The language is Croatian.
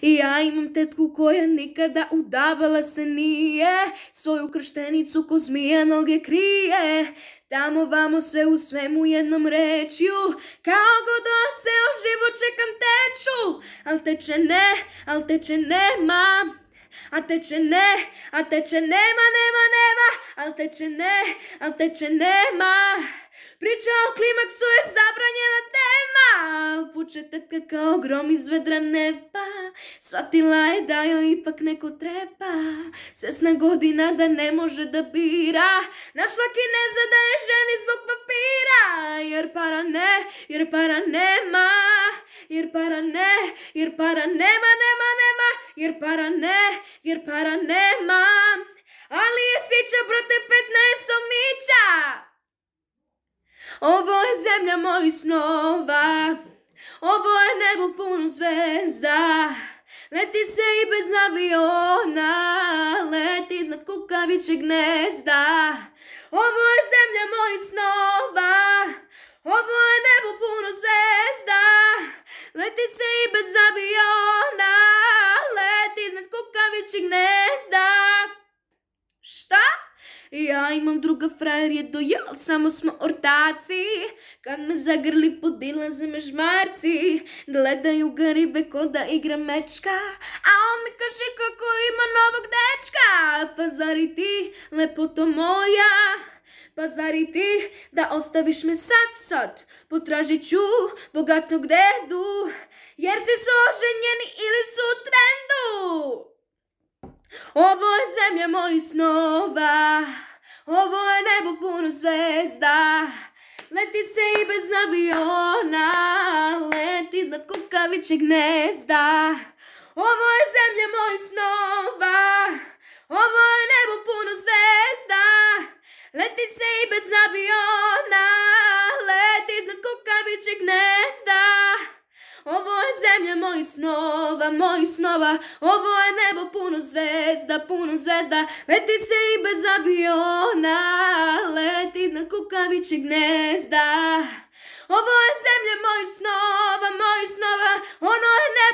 I ja imam tetku koja nikada udavala se nije, svoju krštenicu ko zmija noge krije. Tamo vamo sve u svemu jednom rečju, kao Godot ceo život čekam teču. Al teče nema, a teče nema, al teče nema. Priča o klimaksu je zabranjena tema, puče tetka kao grom iz vedra neba. Shvatila je da joj ipak neko treba, svesna godina da ne može da bira. Našla Kineza da je ženi zbog papira, jer para nema, jer para nema, jer para nema. Ali je sića brate 15 omića. Ovo je zemlja mojih snova, ovo je nebo puno zvezda. Leti se i bez aviona, leti iznad kukavičjeg gnezda. Ovo je zemlja mojih snova, ovo je nebo puno zvezda. Leti se i bez aviona, leti iznad kukavičjeg gnezda. Šta? Ja imam druga, frajer je dojel, samo smo ortaci. Kad me zagrli podilaze me žmarci, gledaju ga ribe ko da igra mečka, a on mi kaže kako ima novog dečka. Pa zari ti, lepoto moja, pa zari ti da ostaviš me sad, potražit ću bogatog dedu, jer si su oženjeni ili su u trendu. Ovo je zemlja mojih snova, ovo je nebo puno zvezda. Leti se i bez aviona, leti iznad kukavičjeg gnezda. Ovo je zemlja mojih snova, ovo je nebo puno zvezda. Leti se i bez aviona, leti iznad kukavičjeg gnezda. Ovo je zemlja mojih snova, ovo je nebo puno zvezda. Leti se i bez aviona, leti iznad kukavičjeg gnezda. Ovo je zemlja mojih snova, ono je nebo